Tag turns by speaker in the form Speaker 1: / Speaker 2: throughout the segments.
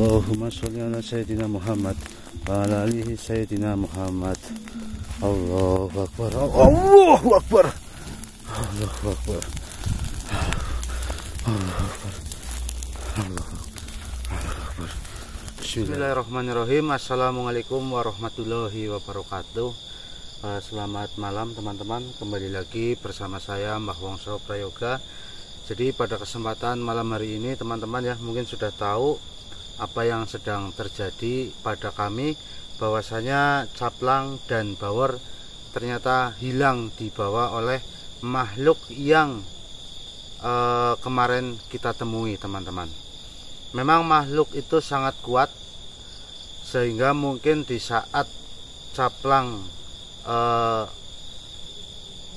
Speaker 1: Allahumma sholli ala sayyidina Muhammad wa ala alihi sayyidina Muhammad. Allahu akbar. Allahu akbar. Allahu akbar. Allahu akbar. Allahu akbar. Bismillahirrahmanirrahim. Assalamualaikum warahmatullahi wabarakatuh. Selamat malam teman-teman. Kembali lagi bersama saya Mbah Wongso Prayoga. Jadi pada kesempatan malam hari ini teman-teman ya, mungkin sudah tahu apa yang sedang terjadi pada kami, bahwasanya caplang dan bawor ternyata hilang dibawa oleh makhluk yang kemarin kita temui teman-teman. Memang makhluk itu sangat kuat, sehingga mungkin di saat caplang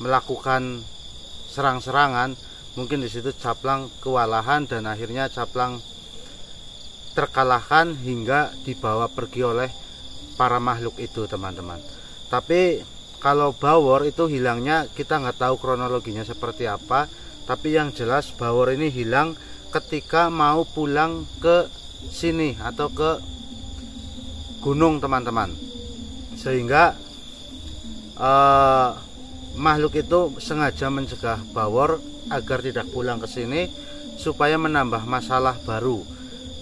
Speaker 1: melakukan serang-serangan, mungkin di situ caplang kewalahan dan akhirnya caplang terkalahkan hingga dibawa pergi oleh para makhluk itu teman-teman. Tapi kalau bawor itu hilangnya kita nggak tahu kronologinya seperti apa, tapi yang jelas bawor ini hilang ketika mau pulang ke sini atau ke gunung teman-teman, sehingga makhluk itu sengaja mencegah bawor agar tidak pulang ke sini supaya menambah masalah baru.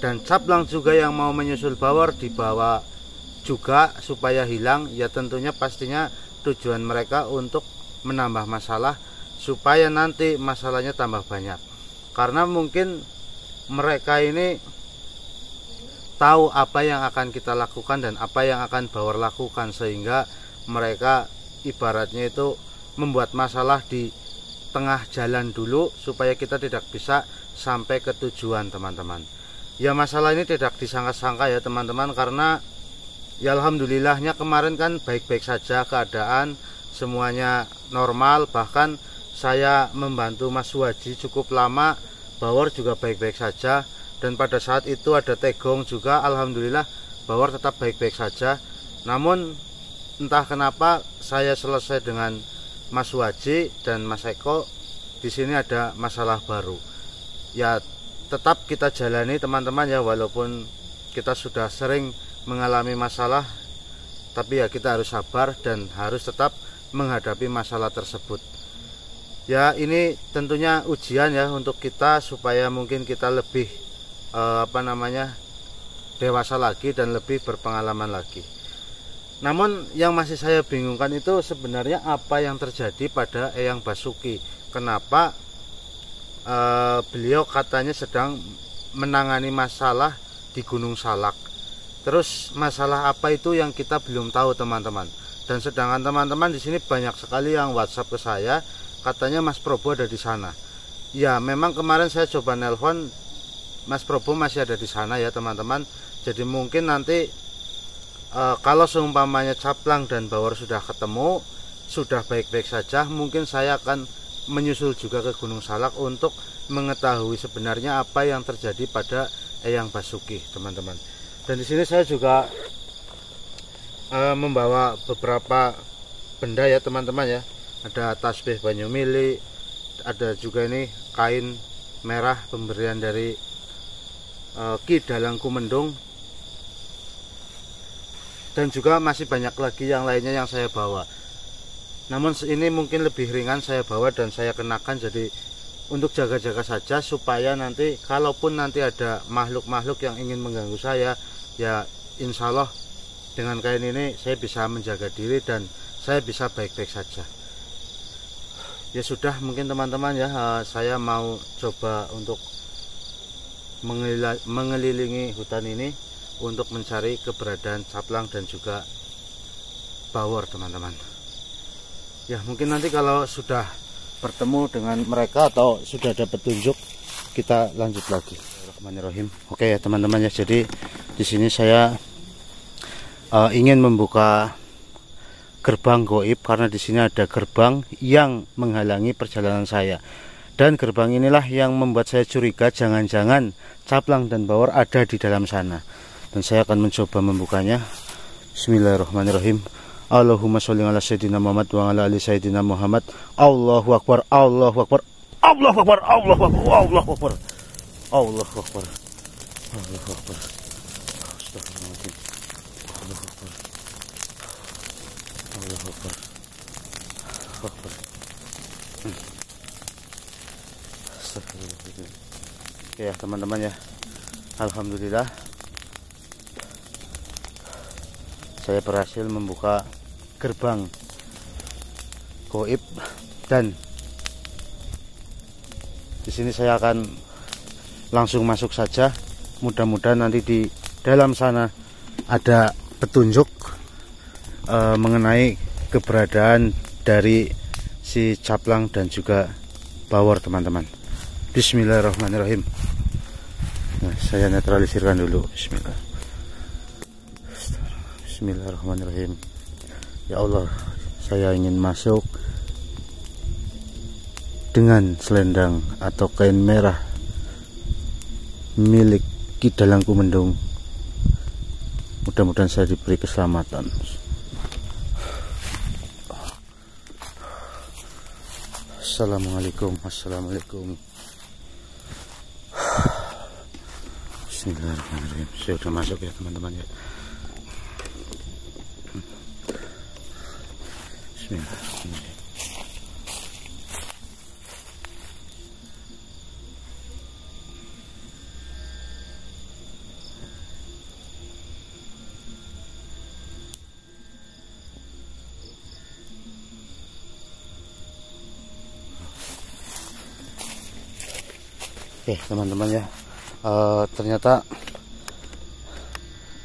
Speaker 1: Dan caplang juga yang mau menyusul bawor dibawa juga supaya hilang, ya tentunya pastinya tujuan mereka untuk menambah masalah supaya nanti masalahnya tambah banyak. Karena mungkin mereka ini tahu apa yang akan kita lakukan dan apa yang akan bawor lakukan, sehingga mereka ibaratnya itu membuat masalah di tengah jalan dulu supaya kita tidak bisa sampai ke tujuan teman-teman. Ya masalah ini tidak disangka-sangka ya teman-teman, karena ya alhamdulillahnya kemarin kan baik-baik saja keadaan, semuanya normal. Bahkan saya membantu Mas Suwaji cukup lama, bawor juga baik-baik saja. Dan pada saat itu ada tegong juga, alhamdulillah bawor tetap baik-baik saja. Namun entah kenapa saya selesai dengan Mas Suwaji dan Mas Eko, di sini ada masalah baru. Ya tetap kita jalani teman-teman ya, walaupun kita sudah sering mengalami masalah, tapi ya kita harus sabar dan harus tetap menghadapi masalah tersebut. Ya ini tentunya ujian ya untuk kita, supaya mungkin kita lebih dewasa lagi dan lebih berpengalaman lagi. Namun yang masih saya bingungkan itu sebenarnya apa yang terjadi pada Eyang Basuki. Kenapa beliau katanya sedang menangani masalah di Gunung Salak. Terus masalah apa itu yang kita belum tahu teman-teman. Dan sedangkan teman-teman di sini banyak sekali yang WhatsApp ke saya, katanya Mas Probo ada di sana. Ya memang kemarin saya coba nelpon, Mas Probo masih ada di sana ya teman-teman. Jadi mungkin nanti kalau seumpamanya caplang dan bawor sudah ketemu, sudah baik-baik saja, mungkin saya akan menyusul juga ke Gunung Salak untuk mengetahui sebenarnya apa yang terjadi pada Eyang Basuki teman-teman. Dan di sini saya juga membawa beberapa benda ya teman-teman ya. Ada tasbih Banyumili, ada juga ini kain merah pemberian dari Ki Dalang Kumendung, dan juga masih banyak lagi yang lainnya yang saya bawa. Namun ini mungkin lebih ringan saya bawa dan saya kenakan, jadi untuk jaga-jaga saja, supaya nanti kalaupun nanti ada makhluk-makhluk yang ingin mengganggu saya, ya insya Allah dengan kain ini saya bisa menjaga diri dan saya bisa baik-baik saja. Ya sudah, mungkin teman-teman ya, saya mau coba untuk mengelilingi hutan ini untuk mencari keberadaan caplang dan juga bawor teman-teman. Ya mungkin nanti kalau sudah bertemu dengan mereka atau sudah ada petunjuk, kita lanjut lagi. Bismillahirrahmanirrahim. Oke ya teman-teman ya, jadi di sini saya ingin membuka gerbang goib, karena di sini ada gerbang yang menghalangi perjalanan saya. Dan gerbang inilah yang membuat saya curiga, jangan-jangan caplang dan bawor ada di dalam sana. Dan saya akan mencoba membukanya. Bismillahirrahmanirrahim. Allahumma sholli ala sayyidina Muhammad wa ala ali sayyidina Muhammad. Allahu akbar, Allahu akbar, Allahu akbar, Allahu akbar, Allahu akbar, Allahu akbar, Allahu akbar, Astagfirullahaladzim. Allahu Akbar. Allahu Akbar. Allahu Akbar. Astagfirullahaladzim. Oke ya teman-teman ya, alhamdulillah saya berhasil membuka gerbang goib, dan di sini saya akan langsung masuk saja. Mudah-mudahan nanti di dalam sana ada petunjuk mengenai keberadaan dari si caplang dan juga bawor teman-teman. Bismillahirrahmanirrahim. Nah, saya netralisirkan dulu. Bismillahirrahmanirrahim. Ya Allah, saya ingin masuk dengan selendang atau kain merah milik Ki Dalang Kumendung. Mudah-mudahan saya diberi keselamatan. Assalamualaikum. Assalamualaikum. Bismillahirrahmanirrahim. Saya sudah masuk ya teman-teman ya. Bismillahirrahmanirrahim. Oke teman-teman ya, ternyata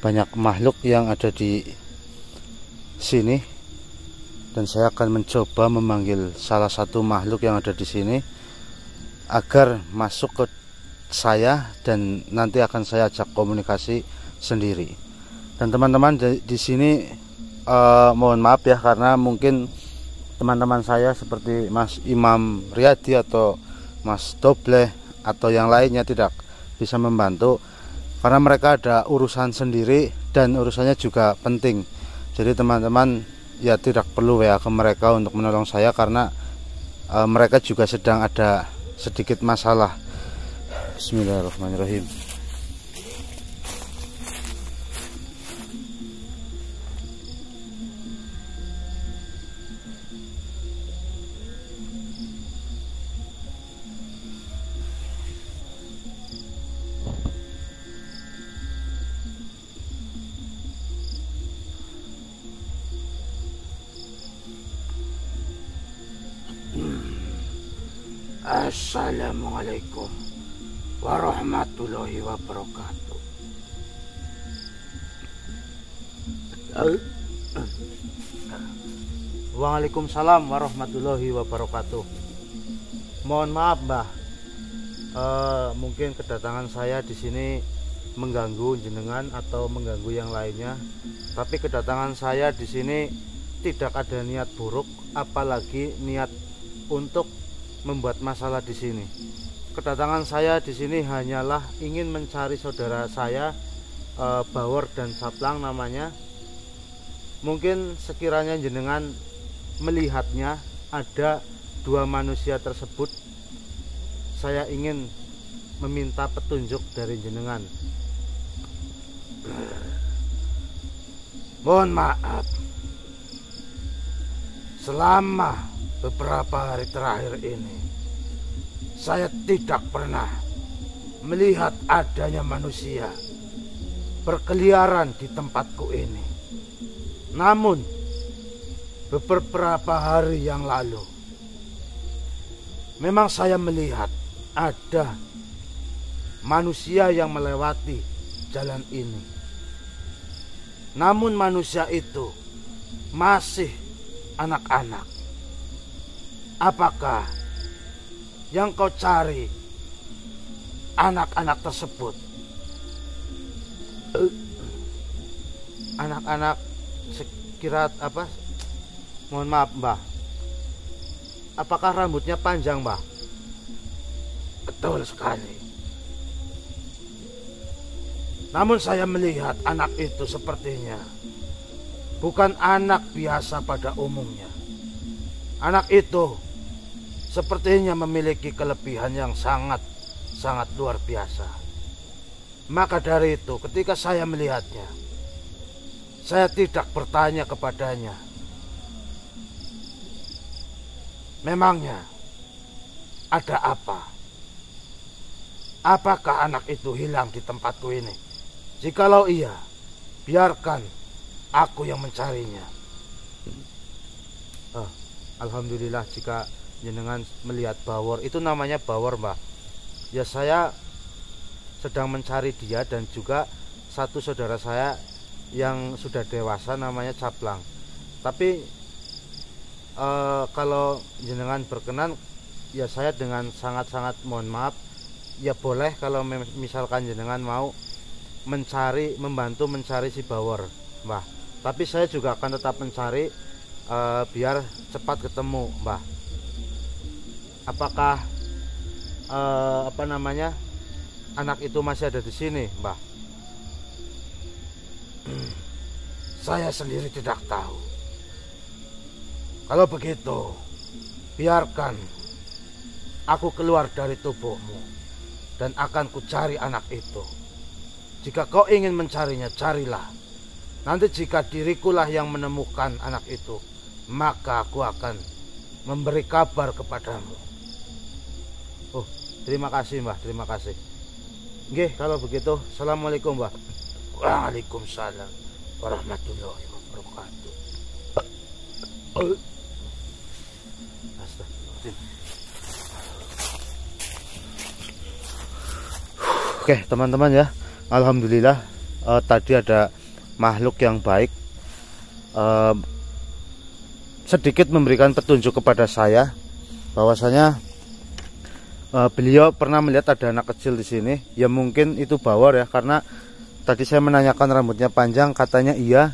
Speaker 1: banyak makhluk yang ada di sini, dan saya akan mencoba memanggil salah satu makhluk yang ada di sini agar masuk ke saya, dan nanti akan saya ajak komunikasi sendiri. Dan teman-teman di sini mohon maaf ya, karena mungkin teman-teman saya seperti Mas Imam Riyadi atau Mas Doble atau yang lainnya tidak bisa membantu karena mereka ada urusan sendiri dan urusannya juga penting. Jadi teman-teman ya tidak perlu WA ke mereka untuk menolong saya, karena mereka juga sedang ada sedikit masalah. Bismillahirrahmanirrahim. Assalamualaikum warahmatullahi wabarakatuh. Waalaikumsalam warahmatullahi wabarakatuh. Mohon maaf Mbah, mungkin kedatangan saya di sini mengganggu jenengan atau mengganggu yang lainnya. Tapi kedatangan saya di sini tidak ada niat buruk, apalagi niat untuk membuat masalah di sini. Kedatangan saya di sini hanyalah ingin mencari saudara saya, Bawor dan Caplang namanya. Mungkin sekiranya jenengan melihatnya ada dua manusia tersebut, saya ingin meminta petunjuk dari jenengan. Mohon maaf, selama beberapa hari terakhir ini saya tidak pernah melihat adanya manusia berkeliaran di tempatku ini. Namun beberapa hari yang lalu memang saya melihat ada manusia yang melewati jalan ini. Namun manusia itu masih anak-anak. Apakah yang kau cari anak-anak tersebut? Anak-anak sekira apa? Mohon maaf Mbah, apakah rambutnya panjang Mbah? Betul sekali. Namun saya melihat anak itu sepertinya bukan anak biasa pada umumnya. Anak itu sepertinya memiliki kelebihan yang sangat luar biasa. Maka dari itu ketika saya melihatnya, saya tidak bertanya kepadanya, memangnya ada apa? Apakah anak itu hilang di tempatku ini? Jikalau iya, biarkan aku yang mencarinya. Alhamdulillah jika jenengan melihat bawor, itu namanya bawor, Mbah. Ya, saya sedang mencari dia dan juga satu saudara saya yang sudah dewasa namanya Caplang. Tapi kalau jenengan berkenan, ya saya dengan sangat-sangat mohon maaf, ya boleh kalau misalkan jenengan mau membantu mencari si bawor, Mbah. Tapi saya juga akan tetap mencari biar cepat ketemu, Mbah. Apakah anak itu masih ada di sini, Mbah? Saya sendiri tidak tahu. Kalau begitu, biarkan aku keluar dari tubuhmu dan akan ku cari anak itu. Jika kau ingin mencarinya, carilah. Nanti jika dirikulah yang menemukan anak itu, maka aku akan memberi kabar kepadamu. Oh, terima kasih, Mbah, terima kasih. Nggih, kalau begitu, assalamualaikum, Mbah. Waalaikumsalam warahmatullahi wabarakatuh. Oke, teman-teman ya, alhamdulillah tadi ada makhluk yang baik sedikit memberikan petunjuk kepada saya bahwasanya beliau pernah melihat ada anak kecil di sini. Ya mungkin itu bawor ya, karena tadi saya menanyakan rambutnya panjang, katanya iya.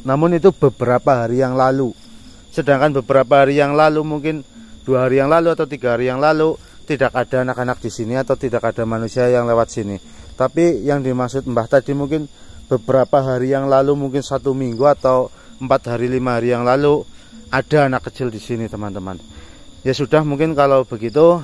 Speaker 1: Namun itu beberapa hari yang lalu. Sedangkan beberapa hari yang lalu, mungkin 2 hari yang lalu atau 3 hari yang lalu, tidak ada anak-anak di sini atau tidak ada manusia yang lewat sini. Tapi yang dimaksud Mbah tadi mungkin beberapa hari yang lalu, mungkin 1 minggu atau 4 hari 5 hari yang lalu, ada anak kecil di sini, teman-teman. Ya sudah, mungkin kalau begitu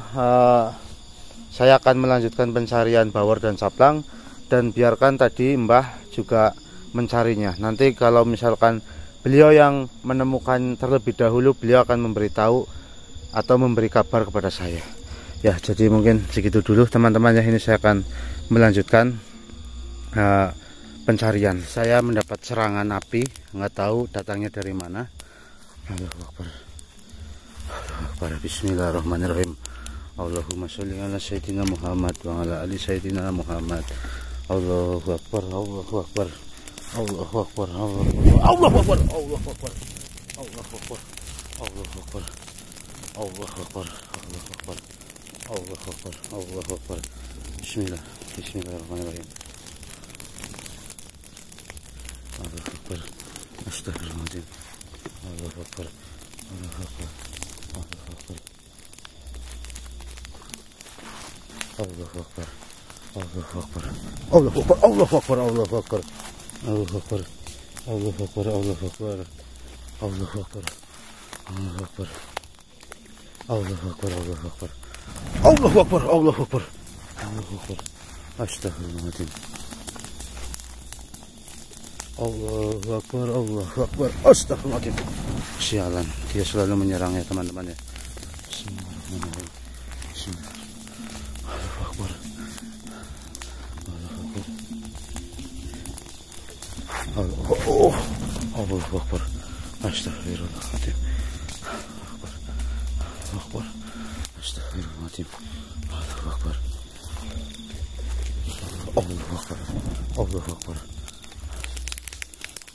Speaker 1: saya akan melanjutkan pencarian bawor dan caplang, dan biarkan tadi Mbah juga mencarinya. Nanti kalau misalkan beliau yang menemukan terlebih dahulu, beliau akan memberitahu atau memberi kabar kepada saya. Ya, jadi mungkin segitu dulu teman-teman ya. Ini saya akan melanjutkan pencarian. Saya mendapat serangan api, nggak tahu datangnya dari mana. Allahu Akbar. Allahu Akbar. Bismillahirrahmanirrahim. Allahumma sholli ala sayyidina Muhammad wa ala ali sayyidina Muhammad. Allahu Akbar. Allahu Akbar. Allahu Akbar. Allahu Akbar. Allahu Akbar. Allahu Akbar. Allahu Akbar. Allahu Akbar. Allahu Akbar. Allahu Akbar. Allahu Akbar. Bismillah. Bismillahirrahmanirrahim. Allahu Akbar. Astagfirullahaladzim. Allahu Akbar. Allahu Akbar. Allahu Akbar. Allahu Akbar. Allahu Akbar. Allahu Akbar. Allahu Akbar. Allahu Akbar. Allahu Akbar. Allahu Akbar. Allahu Akbar. Allahu Akbar. Allahu Akbar. Allahu Akbar. Allahu Akbar. Allahu Akbar. Allahu Akbar. Allahu Akbar. Astagfirullahaladzim. Allahu Akbar. Allahu Akbar. Astagfirullahaladzim. Sialan, dia selalu menyerang ya teman-teman ya. Bismillahirrahmanirrahim. Bismillah. Allahu Akbar. Allahu Akbar. Allahu Akbar. Astagfirullahaladzim. Allahu Akbar. Astagfirullahaladzim. Allahu Akbar. Allahu Akbar. Allahu Akbar.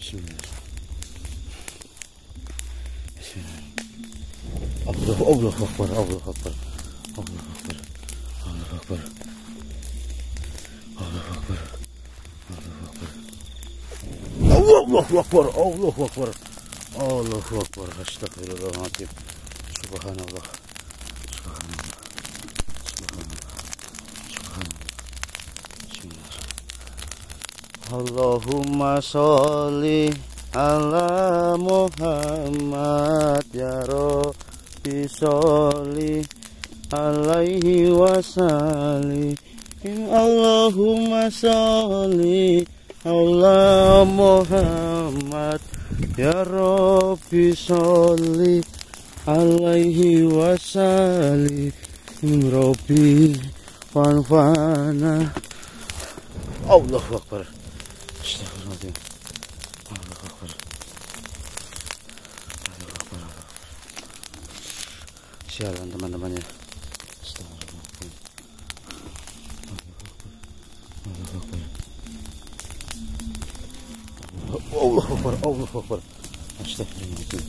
Speaker 1: Bismillah. Allahu Akbar. Allahu Akbar. Allahu Akbar. Allahu Akbar. Allahu Akbar. Allahu Akbar. Allahu Akbar. Allahu Akbar. Allahu Akbar. Astagfirullahaladzim. Subhanallah. Subhanallah. Subhanallah. Subhanallah. Allahumma sholli ala Muhammad ya Rabbi sholli alaihi wasalli Allahumma sholli ala Muhammad. Ya Rabbi sholli alaihi wasallim. Rabbi wanfa'na. Allahu Akbar. Astagfirullahaladzim. Allahu Akbar. Allahu Akbar. Sialan teman-temannya. Astagfirullahaladzim. Allahu Akbar. Allahu Akbar. Allahu Akbar. Astagfirullahaladzim.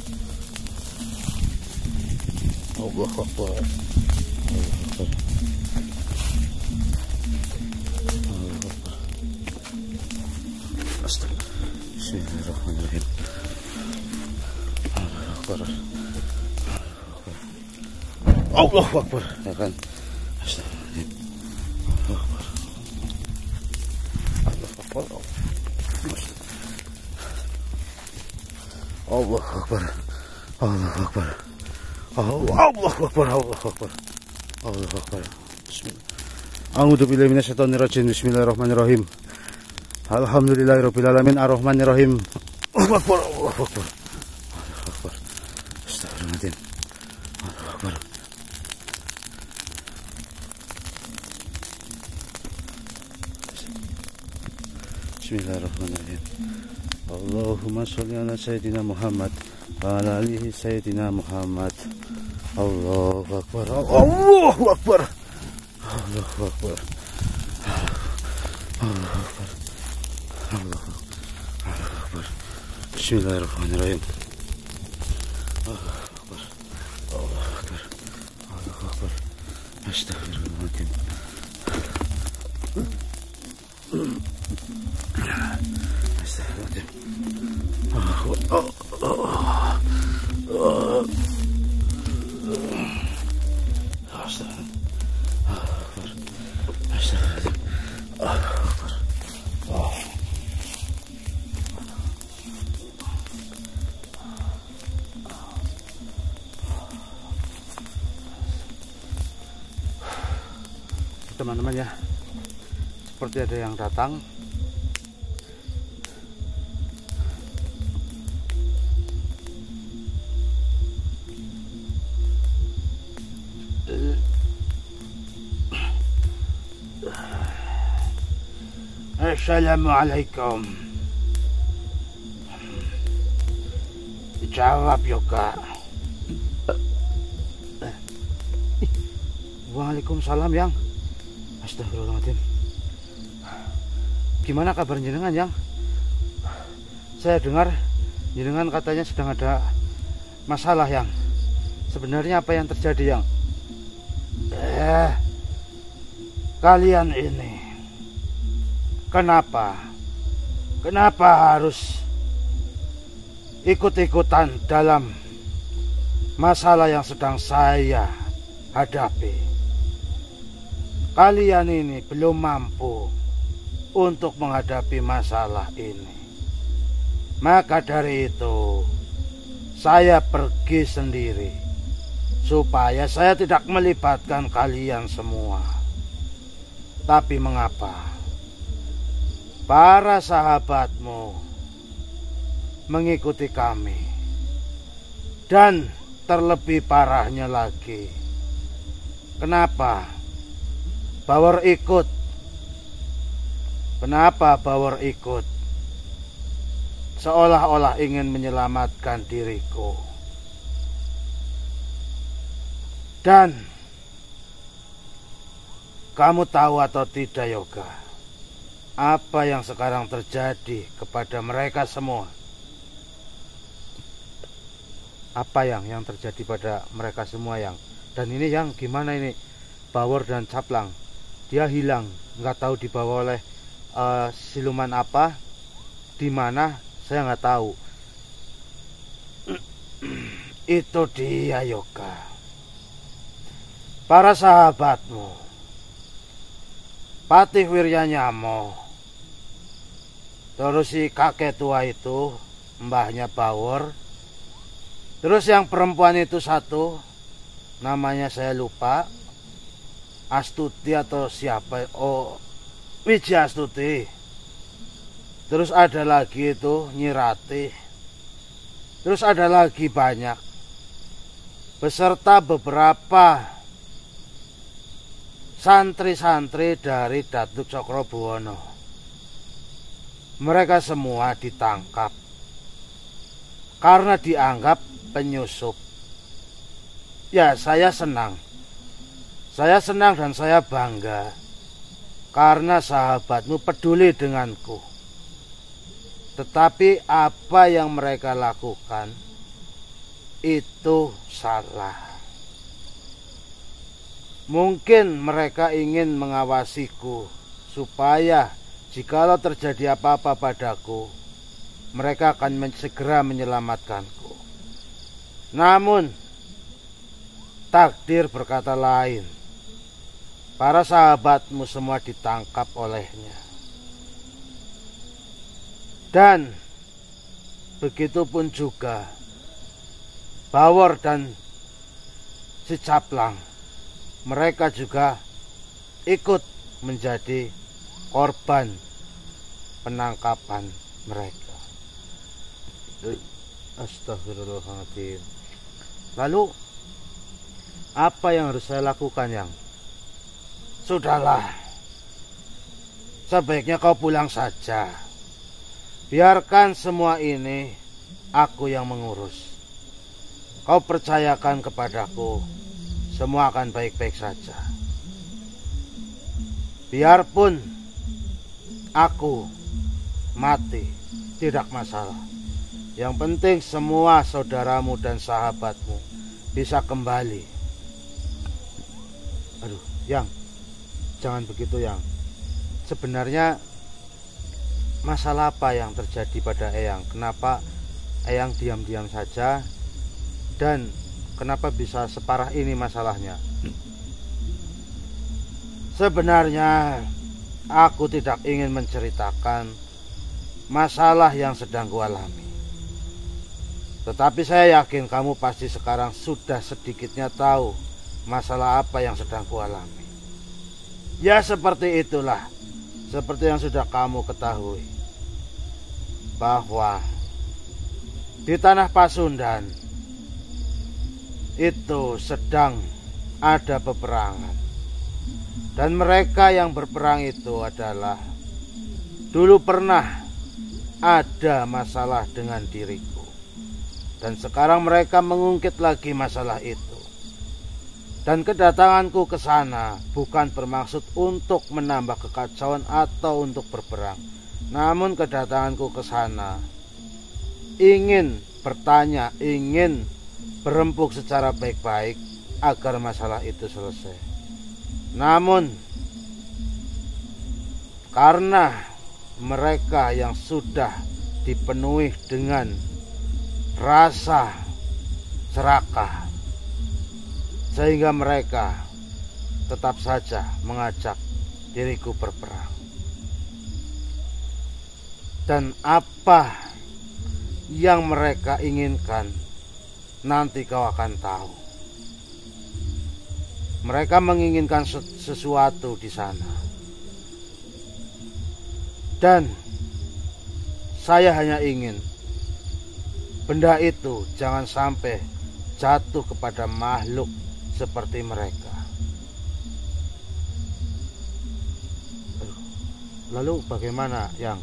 Speaker 1: Allahu Akbar. Bismillahirrahmanirrahim. Allahu Akbar. Ya kan? Astagfirullahaladzim. Allahu Akbar. Allahu Akbar. Allahu Akbar. Allahu Akbar. Allahu Akbar. Bismillah. A'udzu billahi minasyaitonir rajim. Bismillahirrahmanirrahim. Alhamdulillahirabbil alamin arrahmanirrahim. Allahu Akbar. Allahu Akbar. Allahu Akbar. Astagfirullahaladzim. Allahu Akbar. Bismillahirrahmanirrahim. Allahumma sholli ala sayyidina Muhammad wa ala alihi sayyidina Muhammad. Allahu Akbar. Allahu Akbar. Allahu Akbar. Allahu Akbar. Allahu Akbar. Bismillahirrahmanirrahim. Allahu Akbar. Allahu Akbar. Allahu Akbar. Astagfirullahaladzim. Astagfirullahaladzim. Teman-teman ya, seperti ada yang datang. Assalamualaikum. Jawab yoga. Waalaikumsalam yang. Astagfirullahaladzim. Gimana kabar jenengan yang? Saya dengar jenengan katanya sedang ada masalah yang. Sebenarnya apa yang terjadi yang? Kalian ini kenapa harus ikut-ikutan dalam masalah yang sedang saya hadapi? Kalian ini belum mampu untuk menghadapi masalah ini. Maka dari itu saya pergi sendiri supaya saya tidak melibatkan kalian semua. Tapi mengapa para sahabatmu mengikuti kami? Dan terlebih parahnya lagi, kenapa Bauer ikut? Kenapa Bauer ikut? Seolah-olah ingin menyelamatkan diriku. Dan kamu tahu atau tidak Yoga, apa yang sekarang terjadi kepada mereka semua? Apa yang terjadi pada mereka semua yang? Dan ini yang gimana ini? Bauer dan Caplang, dia hilang, nggak tahu dibawa oleh siluman apa, di mana saya nggak tahu. Itu dia Yoga. Para sahabatmu, Patih Wiryanyamo, terus si kakek tua itu, mbahnya Bauer, terus yang perempuan itu satu, namanya saya lupa. Astuti atau siapa? Oh, Wiji Astuti. Terus ada lagi itu Nyi Ratih. Terus ada lagi banyak, beserta beberapa santri-santri dari Datuk Cokrobuwono. Mereka semua ditangkap karena dianggap penyusup. Ya, saya senang. Saya senang dan saya bangga karena sahabatmu peduli denganku. Tetapi apa yang mereka lakukan itu salah. Mungkin mereka ingin mengawasiku supaya jikalau terjadi apa-apa padaku, mereka akan segera menyelamatkanku. Namun takdir berkata lain. Para sahabatmu semua ditangkap olehnya. Dan begitupun juga Bawor dan si Caplang, mereka juga ikut menjadi korban penangkapan mereka. Astagfirullahaladzim. Lalu apa yang harus saya lakukan, Yang? Sudahlah, sebaiknya kau pulang saja. Biarkan semua ini aku yang mengurus. Kau percayakan kepadaku, semua akan baik-baik saja. Biarpun aku mati, tidak masalah. Yang penting semua saudaramu dan sahabatmu bisa kembali. Aduh, Yang, jangan begitu, Yang. Sebenarnya masalah apa yang terjadi pada Eyang? Kenapa Eyang diam-diam saja? Dan kenapa bisa separah ini masalahnya? Sebenarnya aku tidak ingin menceritakan masalah yang sedang kualami. Tetapi saya yakin kamu pasti sekarang sudah sedikitnya tahu masalah apa yang sedang kualami. Ya, seperti itulah. Seperti yang sudah kamu ketahui, bahwa di tanah Pasundan itu sedang ada peperangan. Dan mereka yang berperang itu adalah dulu pernah ada masalah dengan diriku. Dan sekarang mereka mengungkit lagi masalah itu. Dan kedatanganku ke sana bukan bermaksud untuk menambah kekacauan atau untuk berperang. Namun kedatanganku ke sana ingin bertanya, ingin berempuk secara baik-baik agar masalah itu selesai. Namun karena mereka yang sudah dipenuhi dengan rasa serakah, sehingga mereka tetap saja mengajak diriku berperang. Dan apa yang mereka inginkan nanti kau akan tahu. Mereka menginginkan sesuatu di sana. Dan saya hanya ingin benda itu jangan sampai jatuh kepada makhluk seperti mereka. Lalu bagaimana, Yang?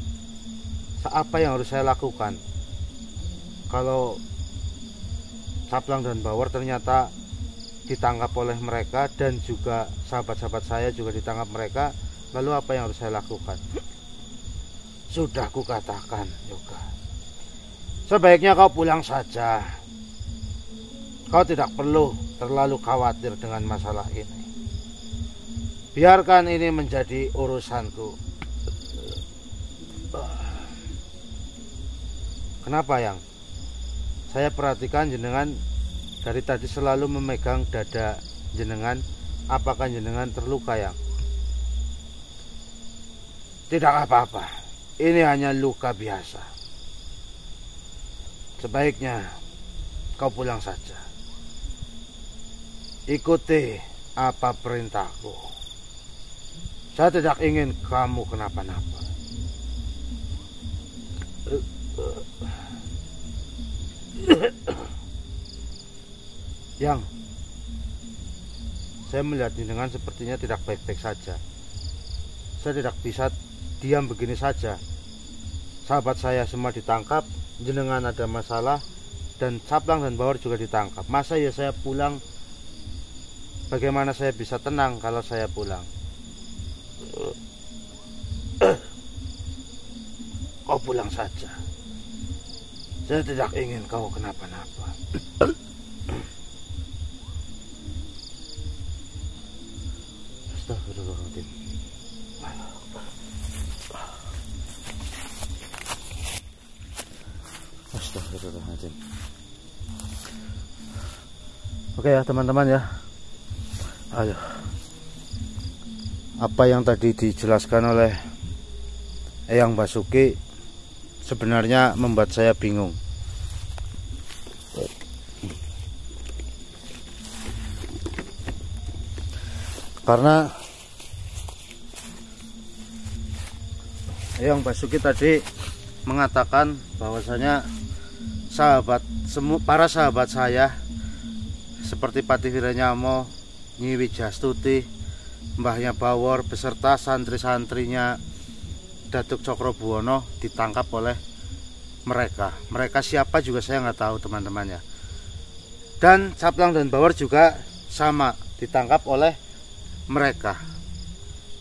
Speaker 1: Apa yang harus saya lakukan kalau Caplang dan Bawor ternyata ditangkap oleh mereka dan juga sahabat-sahabat saya juga ditangkap mereka? Lalu apa yang harus saya lakukan? Sudah kukatakan, Yoga, sebaiknya kau pulang saja. Kau tidak perlu terlalu khawatir dengan masalah ini. Biarkan ini menjadi urusanku. Kenapa, Yang? Saya perhatikan jenengan dari tadi selalu memegang dada jenengan. Apakah jenengan terluka, Yang? Tidak apa-apa. Ini hanya luka biasa. Sebaiknya kau pulang saja. Ikuti apa perintahku. Saya tidak ingin kamu kenapa-napa. Yang saya melihat jenengan sepertinya tidak baik-baik saja. Saya tidak bisa diam begini saja. Sahabat saya semua ditangkap, jenengan ada masalah, dan Caplang dan Bawor juga ditangkap. Masa ya saya pulang? Bagaimana saya bisa tenang kalau saya pulang? Kau pulang saja. Saya tidak ingin kau kenapa-napa. Astagfirullahaladzim. Astagfirullahaladzim. Oke ya teman-teman ya. Ayo. Apa yang tadi dijelaskan oleh Eyang Basuki sebenarnya membuat saya bingung. Karena Eyang Basuki tadi mengatakan bahwasanya para sahabat saya seperti Patih Wiranyamo, Nyi Wijastuti, mbahnya Bawor beserta santri-santrinya Datuk Cokrobuwono ditangkap oleh mereka. Mereka siapa juga saya nggak tahu teman-teman ya. Dan Caplang dan Bawor juga sama ditangkap oleh mereka.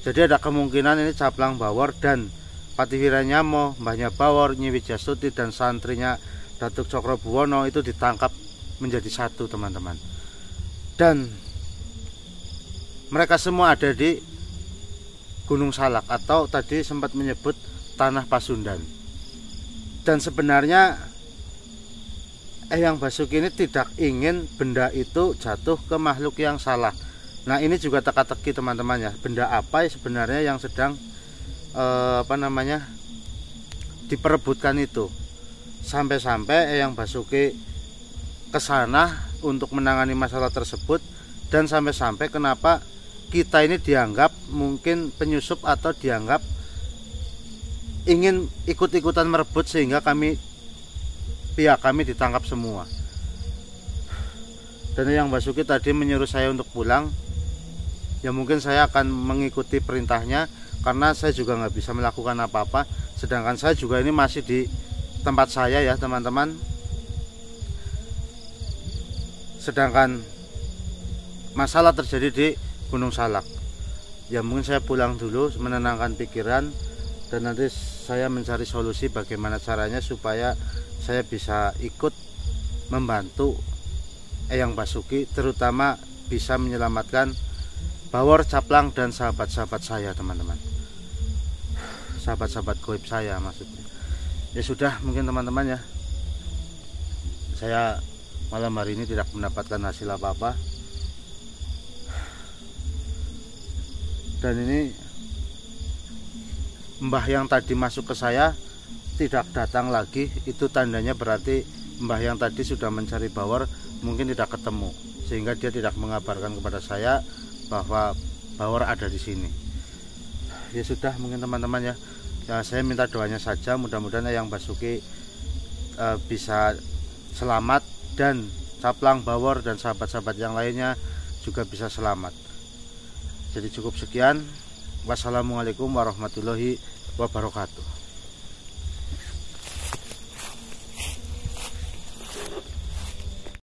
Speaker 1: Jadi ada kemungkinan ini Caplang, Bawor dan Patih Wiranyamo, mbahnya Bawor, Nyi Wijastuti dan santrinya Datuk Cokrobuwono itu ditangkap menjadi satu teman-teman. Dan mereka semua ada di Gunung Salak atau tadi sempat menyebut Tanah Pasundan. Dan sebenarnya Eyang Basuki ini tidak ingin benda itu jatuh ke makhluk yang salah. Nah ini juga teka-teki teman-teman ya. Benda apa sebenarnya yang sedang diperebutkan itu. Sampai-sampai Eyang Basuki ke sana untuk menangani masalah tersebut. Dan sampai-sampai kenapa kita ini dianggap mungkin penyusup atau dianggap ingin ikut-ikutan merebut sehingga pihak kami ditangkap semua. Dan Eyang Basuki tadi menyuruh saya untuk pulang. Ya mungkin saya akan mengikuti perintahnya karena saya juga nggak bisa melakukan apa-apa. Sedangkan saya juga ini masih di tempat saya ya teman-teman. Sedangkan masalah terjadi di Gunung Salak. Ya mungkin saya pulang dulu menenangkan pikiran dan nanti saya mencari solusi bagaimana caranya supaya saya bisa ikut membantu Eyang Basuki, terutama bisa menyelamatkan Bawor, Caplang dan sahabat-sahabat saya teman-teman. Sahabat-sahabat goib saya maksudnya. Ya sudah mungkin teman-teman ya. Saya malam hari ini tidak mendapatkan hasil apa-apa. Dan ini mbah yang tadi masuk ke saya tidak datang lagi. Itu tandanya berarti mbah yang tadi sudah mencari Bawor mungkin tidak ketemu, sehingga dia tidak mengabarkan kepada saya bahwa Bawor ada di sini. Ya sudah mungkin teman-teman ya. Ya saya minta doanya saja, mudah-mudahan Eyang Basuki bisa selamat dan Caplang, Bawor dan sahabat-sahabat yang lainnya juga bisa selamat. Jadi cukup sekian. Wassalamualaikum warahmatullahi wabarakatuh.